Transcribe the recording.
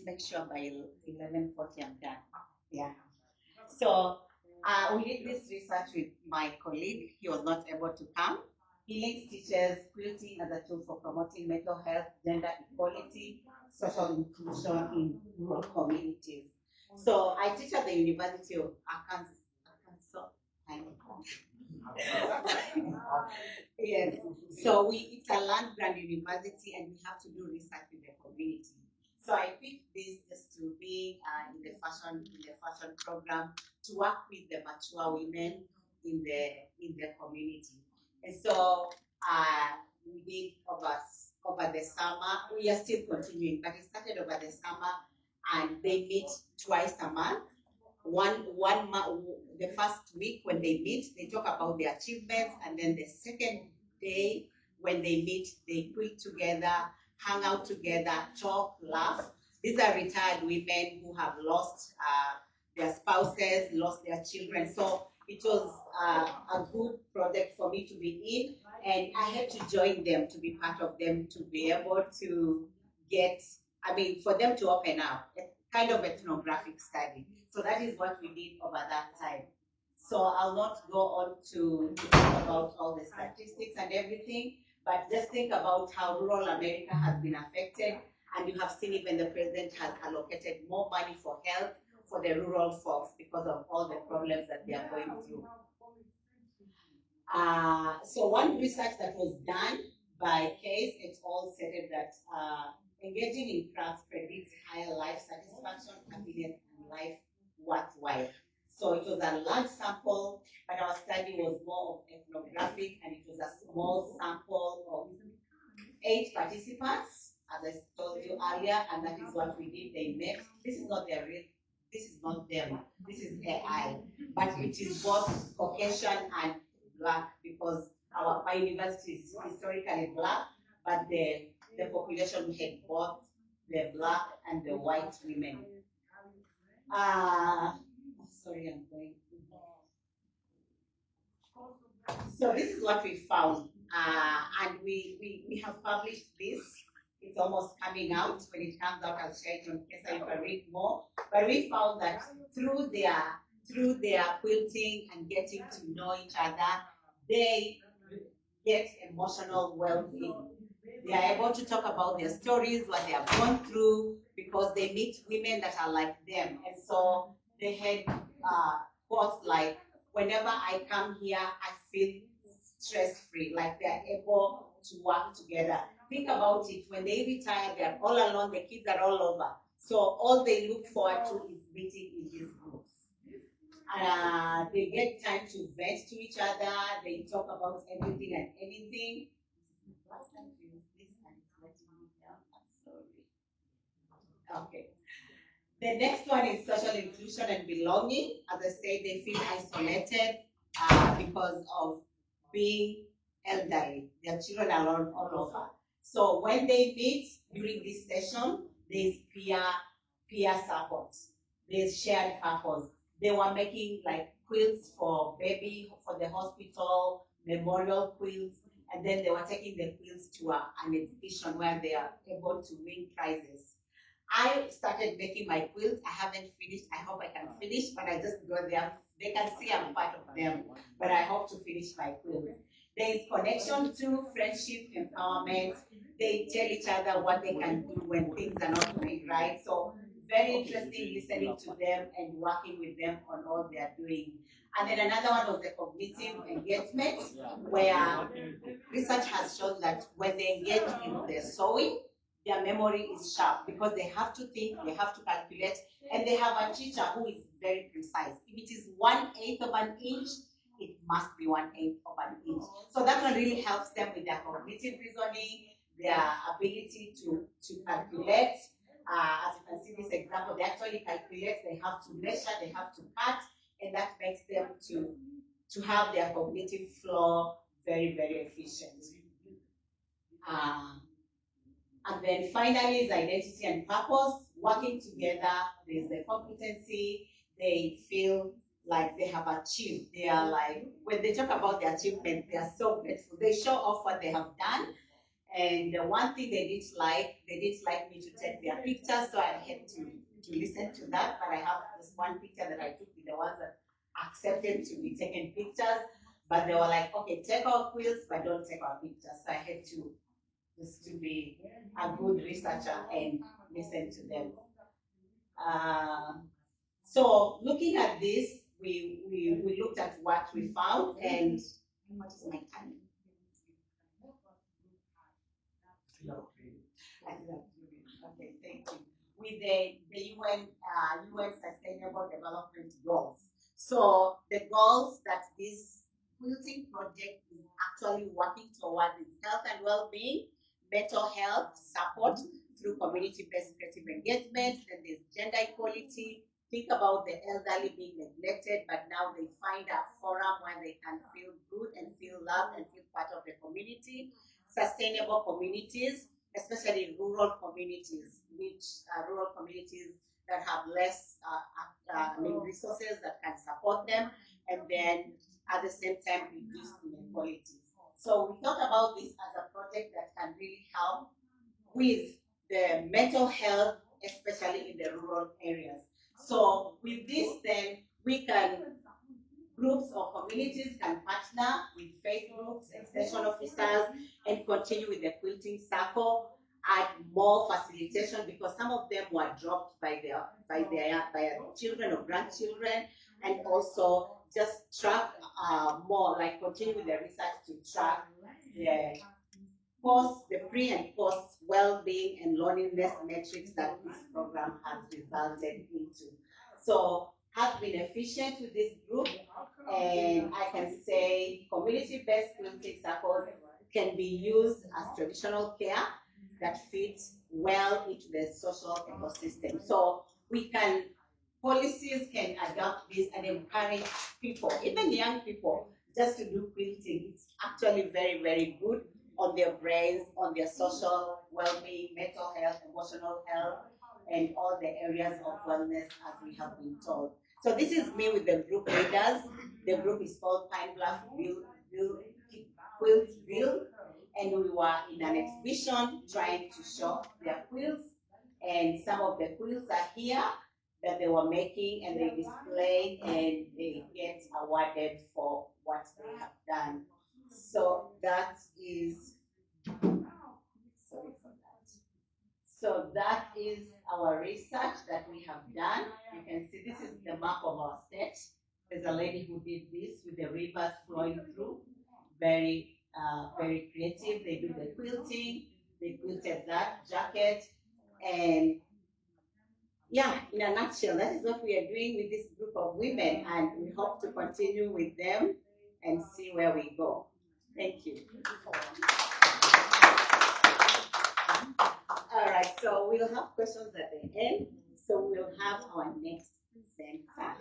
let's make sure by 11:40 I'm done. Yeah. So we did this research with my colleague. He was not able to come. He links teachers quilting as a tool for promoting mental health, gender equality, social inclusion in rural communities. So I teach at the University of Arkansas. Yes. So it's a land grant university, and we have to do research with the community. So I picked this just to be in the fashion program to work with the mature women in the community. And so we did over the summer. We are still continuing, but it started over the summer, and they meet twice a month. The first week when they meet, they talk about their achievements, and then the second day when they meet, they quilt together, hang out together, talk, laugh. These are retired women who have lost their spouses, lost their children. So it was a good project for me to be in, and I had to join them, to be part of them, to be able to for them to open up, a kind of ethnographic study. So that is what we did over that time. So I'll not go on to talk about all the statistics and everything, but just think about how rural America has been affected. And you have seen even the president has allocated more money for health for the rural folks because of all the problems that they are going through. So one research that was done by Case et al. Stated that engaging in crafts predicts higher life satisfaction, happiness, and life worthwhile. So it was a large sample, but our study was more of ethnographic, and it was a small sample of 8 participants, as I told you earlier, and that is what we did. They met. This is not their real, this is not them, this is AI, but it is both Caucasian and Black, because my university is historically Black, but the population had both the Black and the white women. Sorry, I'm going. So this is what we found, and we have published this. It's almost coming out. When it comes out, I'll share it on case you can read more. But we found that through their quilting and getting to know each other, they get emotional well-being. They are able to talk about their stories, what they have gone through, because they meet women that are like them. And so they had quotes like, whenever I come here, I feel stress-free, like they're able to work together. Think about it, when they retire, they're all alone, the kids are all over. So all they look forward to is meeting in these groups. They get time to vent to each other, they talk about everything and anything. Okay. The next one is social inclusion and belonging. As I said, they feel isolated because of being elderly. Their children are all over. So when they meet during this session, there's peer support. There's shared purpose. They were making like quilts for baby, for the hospital, memorial quilts, and then they were taking the quilts to an exhibition where they are able to win prizes. I started making my quilts. I haven't finished. I hope I can finish, but I just go there. They can see I'm part of them, but I hope to finish my quilt. There is connection to friendship, empowerment. They tell each other what they can do when things are not going right. So very interesting listening to them and working with them on all they are doing. And then another one was the cognitive engagement, where research has shown that when they engage in the sewing, their memory is sharp because they have to think, they have to calculate, and they have a teacher who is very precise. If it is 1/8 of an inch, it must be 1/8 of an inch. So that one really helps them with their cognitive reasoning, their ability to calculate. As you can see this example, they actually calculate, they have to measure, they have to cut, and that makes them to have their cognitive flow very, very efficient. And then finally is identity and purpose, working together. There's the competency. They feel like they have achieved. They are like, when they talk about their achievement, they are so grateful. They show off what they have done. And the one thing they didn't like me to take their pictures, so I had to listen to that. But I have this one picture that I took with the ones that accepted to be taken pictures. But they were like, okay, take our quilts, but don't take our pictures. So I had to just to be a good researcher and listen to them. So looking at this, we looked at what we found, and what is my time? Okay, thank you. With the UN Sustainable Development Goals. So the goals that this quilting project is actually working towards is health and well-being, mental health support through community-based creative engagement, and there's gender equality. Think about the elderly being neglected, but now they find a forum where they can feel good and feel loved and feel part of the community. Sustainable communities, especially rural communities, rural communities that have less resources that can support them, and then at the same time reduce inequalities. So we thought about this as a project that can really help with the mental health, especially in the rural areas. So with this, then we can groups or communities can partner with faith groups, extension officers, and continue with the quilting circle, add more facilitation because some of them were dropped by their children or grandchildren, and also just track more, like continue with the research to track the pre and post well-being and loneliness metrics that this program has resulted into. So have been efficient with this group, and I can say community-based quilting circles can be used as traditional care that fits well into the social ecosystem. So policies can adopt this and encourage people, even young people, just to do quilting. It's actually very, very good on their brains, on their social well-being, mental health, emotional health, and all the areas of wellness as we have been told. So this is me with the group leaders. The group is called Pine Bluff Quiltsville, and we were in an exhibition trying to show their quilts, and some of the quilts are here that they were making, and they display and they get awarded for what they have done. So that is, sorry for that. So that is our research that we have done. You can see this is the map of our state. There's a lady who did this with the rivers flowing through. Very, very creative. They do the quilting. They quilted that jacket. And yeah, in a nutshell, that is what we are doing with this group of women. And we hope to continue with them and see where we go. Thank you. All right, so we'll have questions at the end. So we'll have our next presenter.